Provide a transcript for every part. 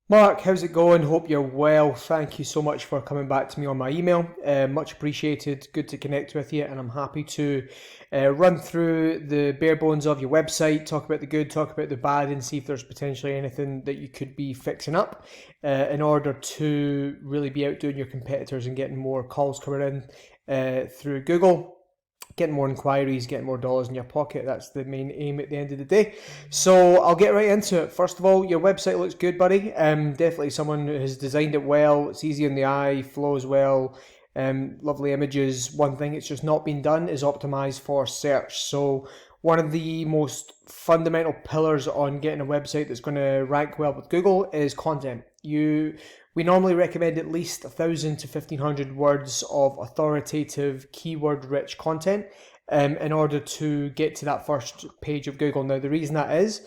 Mark, how's it going? Hope you're well. Thank you so much for coming back to me on my email. Much appreciated. Good to connect with you, and I'm happy to run through the bare bones of your website, talk about the good, talk about the bad, and see if there's potentially anything that you could be fixing up in order to really be outdoing your competitors and getting more calls coming in through Google, getting more inquiries, getting more dollars in your pocket. That's the main aim at the end of the day. So I'll get right into it. First of all, your website looks good, buddy. Definitely someone who has designed it well. It's easy on the eye, flows well, lovely images. One thing it's just not been done is optimized for search. So one of the most fundamental pillars on getting a website that's going to rank well with Google is content. We normally recommend at least 1,000 to 1,500 words of authoritative, keyword-rich content in order to get to that first page of Google. Now, the reason that is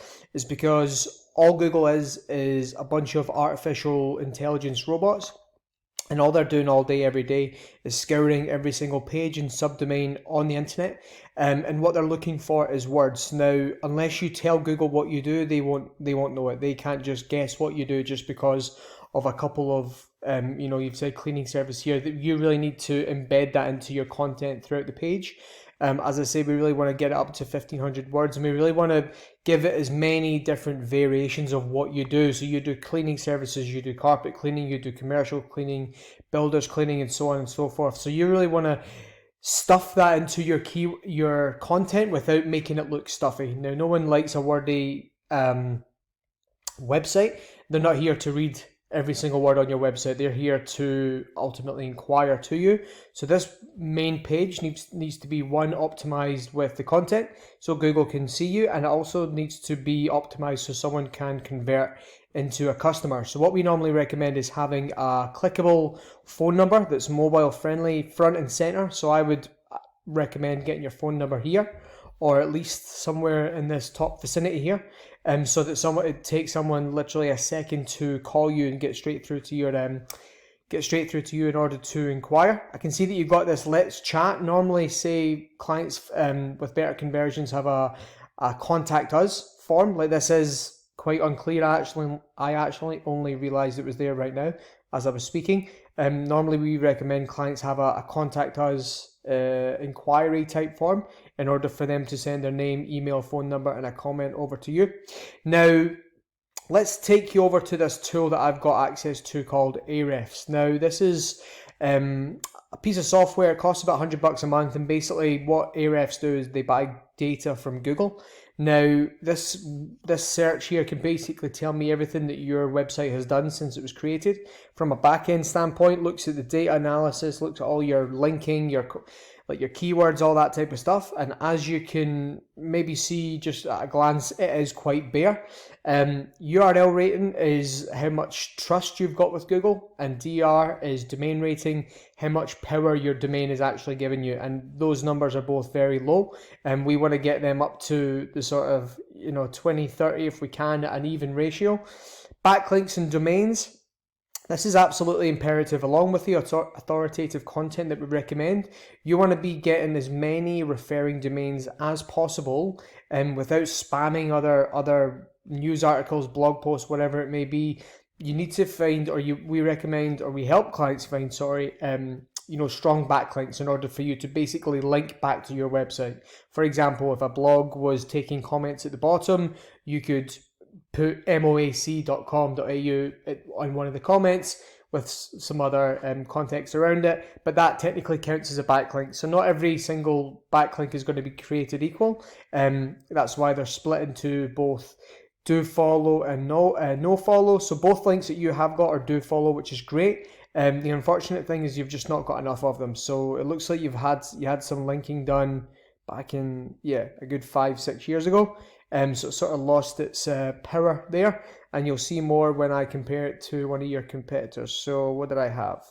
because all Google is a bunch of artificial intelligence robots, and all they're doing all day, every day, is scouring every single page and subdomain on the internet. And what they're looking for is words. Now, unless you tell Google what you do, they won't know it. They can't just guess what you do just because of a couple of you've said cleaning service here. That you really need to embed that into your content throughout the page. As I say, we really want to get it up to 1,500 words, and we really want to give it as many different variations of what you do. So you do cleaning services, you do carpet cleaning, you do commercial cleaning, builders cleaning, and so on and so forth. So you really want to stuff that into your content without making it look stuffy. Now, no one likes a wordy website. They're not here to read every single word on your website. They're here to ultimately inquire to you. So this main page needs to be one, optimized with the content so Google can see you, and it also needs to be optimized so someone can convert into a customer. So what we normally recommend is having a clickable phone number that's mobile friendly front and center. So I would recommend getting your phone number here, or at least somewhere in this top vicinity here, so that it takes someone literally a second to call you and get straight through to you in order to inquire. I can see that you've got this let's chat. Normally, say clients with better conversions have a contact us form. Like, this is quite unclear. I actually only realized it was there right now as I was speaking. Normally we recommend clients have a contact us inquiry type form in order for them to send their name, email, phone number, and a comment over to you. Now, let's take you over to this tool that I've got access to called Ahrefs. Now, this is a piece of software. It costs about $100 a month, and basically what Ahrefs do is they buy data from Google. Now, this search here can basically tell me everything that your website has done since it was created. From a back-end standpoint, looks at the data analysis, looks at all your linking, your keywords, all that type of stuff. And as you can maybe see just at a glance, it is quite bare. URL rating is how much trust you've got with Google, and DR is domain rating, how much power your domain is actually giving you. And those numbers are both very low, and we want to get them up to the sort of 20-30 if we can, at an even ratio. Backlinks and domains. This is absolutely imperative. Along with the authoritative content that we recommend, you want to be getting as many referring domains as possible, and without spamming other news articles, blog posts, whatever it may be. You need to find, we recommend, or we help clients find, strong backlinks in order for you to basically link back to your website. For example, if a blog was taking comments at the bottom, you could put moac.com.au on one of the comments with some other context around it, but that technically counts as a backlink. So not every single backlink is going to be created equal. That's why they're split into both do follow and no follow. So both links that you have got are do follow, which is great. The unfortunate thing is you've just not got enough of them. So it looks like you had some linking done back in a good 5-6 years ago. So it sort of lost its power there, and you'll see more when I compare it to one of your competitors. So what did I have?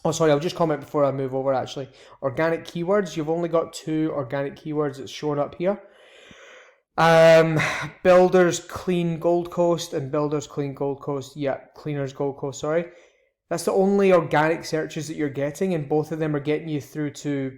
Oh, sorry, I'll just comment before I move over actually. Organic keywords, you've only got 2 organic keywords that's shown up here. Builders clean Gold Coast and builders clean Gold Coast. Yeah, cleaners Gold Coast, sorry. That's the only organic searches that you're getting, and both of them are getting you through to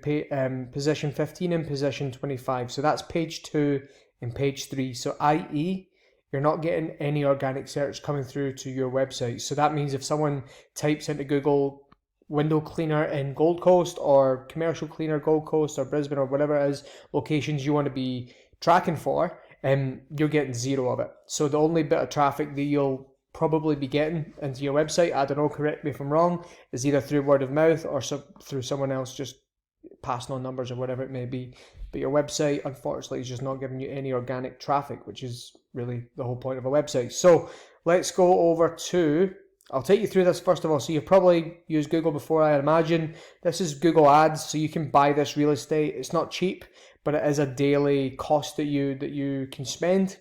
position 15 and position 25. So that's page 2 and page 3. So i.e., you're not getting any organic search coming through to your website. So that means if someone types into Google window cleaner in Gold Coast or commercial cleaner Gold Coast or Brisbane or whatever it is, locations you want to be tracking for, you're getting zero of it. So the only bit of traffic that you'll probably be getting into your website, I don't know, correct me if I'm wrong, is either through word of mouth or through someone else just passing on numbers or whatever it may be. But your website, unfortunately, is just not giving you any organic traffic, which is really the whole point of a website. So let's go over to, I'll take you through this first of all. So you've probably used Google before, I imagine. This is Google Ads, so you can buy this real estate. It's not cheap, but it is a daily cost that you can spend,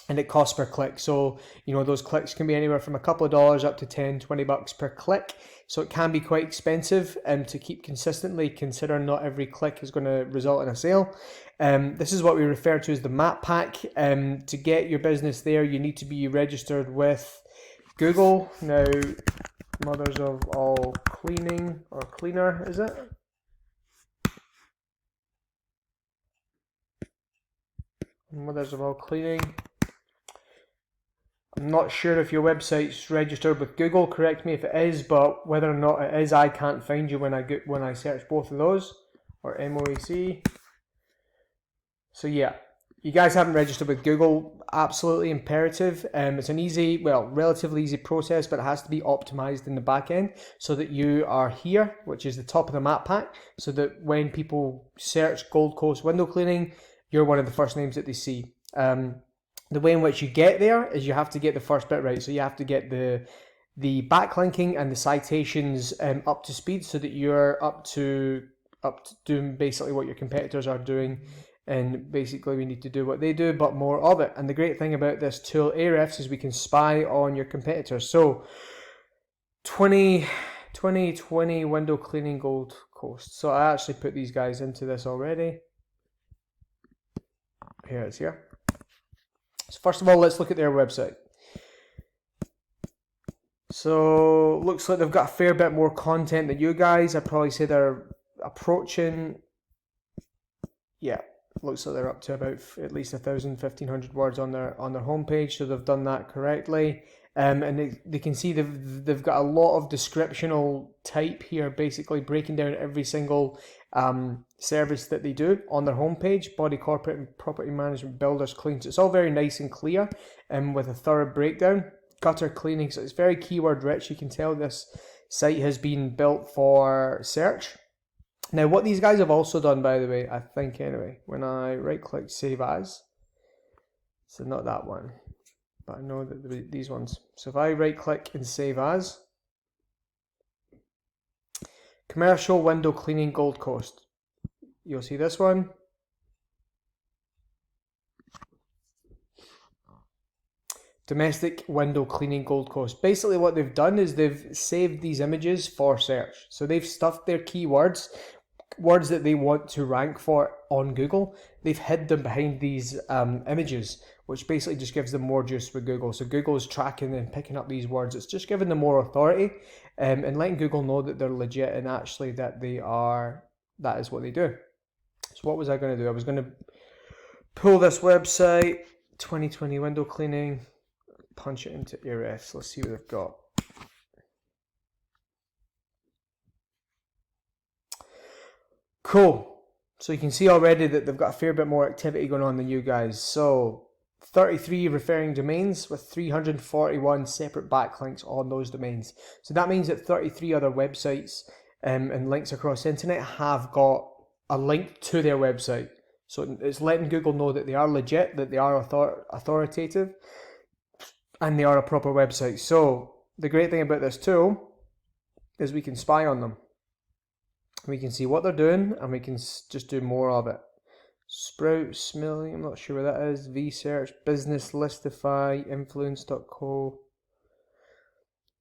and it costs per click. So, you know, those clicks can be anywhere from a couple of dollars up to $10-20 per click. So it can be quite expensive to keep consistently, considering not every click is going to result in a sale. This is what we refer to as the map pack. To get your business there, you need to be registered with Google. Now, Mothers of All Cleaning, or Cleaner, is it? Mothers of All Cleaning. I'm not sure if your website's registered with Google, correct me if it is, but whether or not it is, I can't find you when I search both of those, or Moac. So yeah, you guys haven't registered with Google, absolutely imperative. It's an easy, well, relatively easy process, but it has to be optimized in the back end so that you are here, which is the top of the map pack, so that when people search Gold Coast window cleaning, you're one of the first names that they see. The way in which you get there is you have to get the first bit right. So you have to get the backlinking and the citations up to speed, so that you're up to doing basically what your competitors are doing. And basically we need to do what they do, but more of it. And the great thing about this tool, Ahrefs, is we can spy on your competitors. So 2020 window cleaning Gold Coast. So I actually put these guys into this already. Here it is here. So first of all, let's look at their website. So looks like they've got a fair bit more content than you guys. I'd probably say they're approaching, yeah, looks like they're up to about at least 1,000-1,500 words on their homepage. So they've done that correctly. And they can see they've got a lot of descriptional type here, basically breaking down every single service that they do on their homepage: body, corporate, and property management, builders, cleans. It's all very nice and clear, with a thorough breakdown. Gutter cleaning, so it's very keyword rich. You can tell this site has been built for search. Now, what these guys have also done, by the way, I think anyway, when I right click save as, so not that one, but I know that these ones. So if I right click and save as, commercial window cleaning Gold Coast, you'll see this one. Domestic window cleaning Gold Coast. Basically what they've done is they've saved these images for search. So they've stuffed their keywords, words that they want to rank for on Google. They've hid them behind these images, which basically just gives them more juice with Google. So Google is tracking and picking up these words. It's just giving them more authority and letting Google know that they're legit and actually that that is what they do. So what was I going to do? I was going to pull this website, 2020 window cleaning, punch it into Ahrefs. Let's see what they've got. Cool. So you can see already that they've got a fair bit more activity going on than you guys. So 33 referring domains with 341 separate backlinks on those domains. So that means that 33 other websites and links across the internet have got a link to their website. So it's letting Google know that they are legit, that they are authoritative, and they are a proper website. So the great thing about this tool is we can spy on them. We can see what they're doing, and we can just do more of it. Sprout, Smilling, I'm not sure where that is. vSearch, Business, Listify, Influence.co.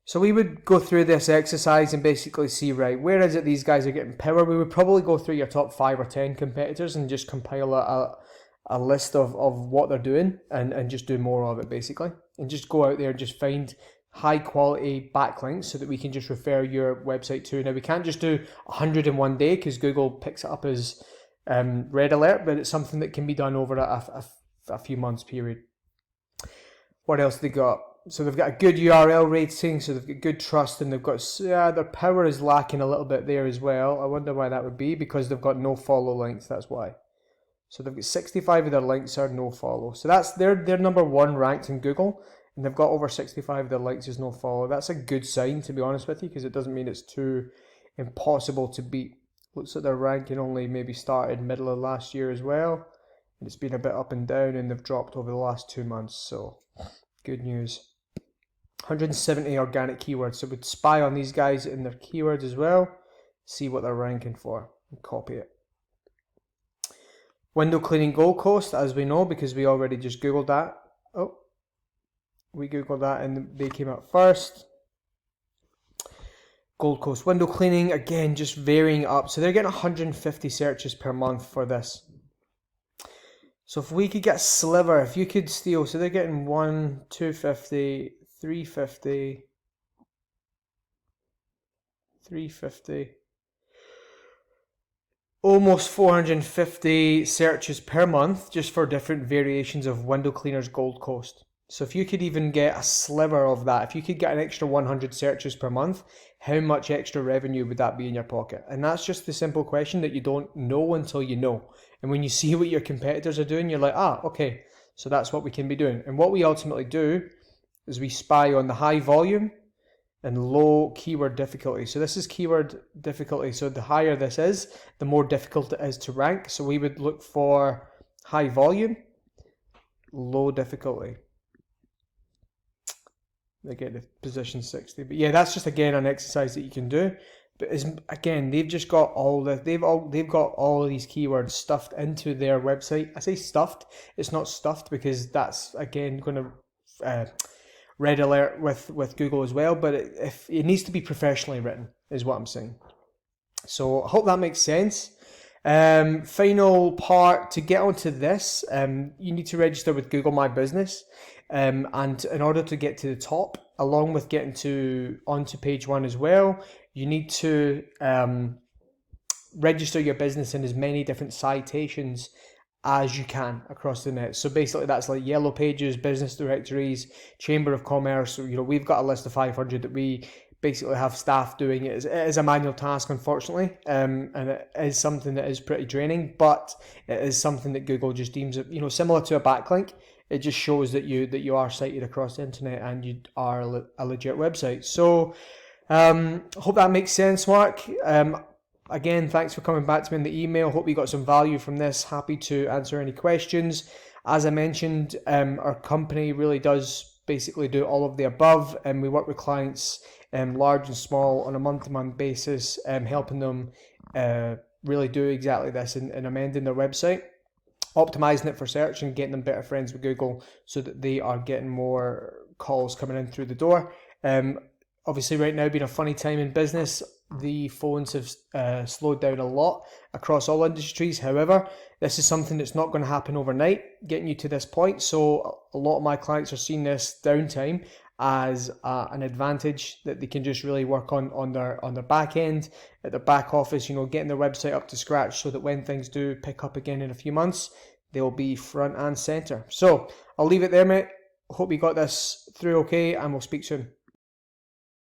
So we would go through this exercise and basically see, right, where is it these guys are getting power? We would probably go through your top 5 or 10 competitors and just compile a list of what they're doing and just do more of it, basically. And just go out there and just find high quality backlinks so that we can just refer your website to. Now, we can't just do 100 in one day because Google picks it up as red alert, but it's something that can be done over a few months period. What else they got? So they've got a good URL rating, so they've got good trust, and they've got, their power is lacking a little bit there as well. I wonder why that would be, because they've got no follow links, that's why. So they've got 65 of their links are no follow. So that's they're number one ranked in Google, and they've got over 65 of their links as no follow. That's a good sign, to be honest with you, because it doesn't mean it's too impossible to beat. Looks like their ranking only maybe started middle of last year as well, and it's been a bit up and down, and they've dropped over the last 2 months. So good news. 170 organic keywords. So we'd spy on these guys in their keywords as well, see what they're ranking for, and copy it. Window cleaning Gold Coast, as we know, because we already just Googled that. Oh, we Googled that and they came up first. Gold Coast window cleaning, again, just varying up. So they're getting 150 searches per month for this. So if we could get a sliver, if you could steal, so they're getting 250, 350, 350. Almost 450 searches per month just for different variations of window cleaners Gold Coast. So if you could even get a sliver of that, if you could get an extra 100 searches per month, how much extra revenue would that be in your pocket? And that's just the simple question that you don't know until you know. And when you see what your competitors are doing, you're like, okay, so that's what we can be doing. And what we ultimately do is we spy on the high volume and low keyword difficulty. So this is keyword difficulty. So the higher this is, the more difficult it is to rank. So we would look for high volume, low difficulty. Again, the position 60. But yeah, that's just again an exercise that you can do. But again, they've just got all the they've got all of these keywords stuffed into their website. I say stuffed. It's not stuffed because that's again going to red alert with Google as well, but if it needs to be professionally written is what I'm saying. So I hope that makes sense. Final part, to get onto this, you need to register with Google My Business, and in order to get to the top, along with getting onto page one as well, you need to register your business in as many different citations as you can across the net. So basically that's like Yellow Pages, business directories, Chamber of Commerce. So, we've got a list of 500 that we basically have staff doing it. It is a manual task, unfortunately, and it is something that is pretty draining, but it is something that Google just deems it, similar to a backlink. It just shows that you are cited across the internet and you are a legit website. So hope that makes sense, Mark. Again, thanks for coming back to me in the email. Hope you got some value from this. Happy to answer any questions. As I mentioned, our company really does basically do all of the above, and we work with clients large and small on a month-to-month basis, helping them really do exactly this and amending their website, optimizing it for search and getting them better friends with Google so that they are getting more calls coming in through the door. Obviously, right now being a funny time in business, the phones have slowed down a lot across all industries. However, this is something that's not going to happen overnight, getting you to this point. So a lot of my clients are seeing this downtime as an advantage that they can just really work on their back end, at their back office, getting their website up to scratch so that when things do pick up again in a few months, they'll be front and center. So I'll leave it there, mate. Hope you got this through okay, and we'll speak soon.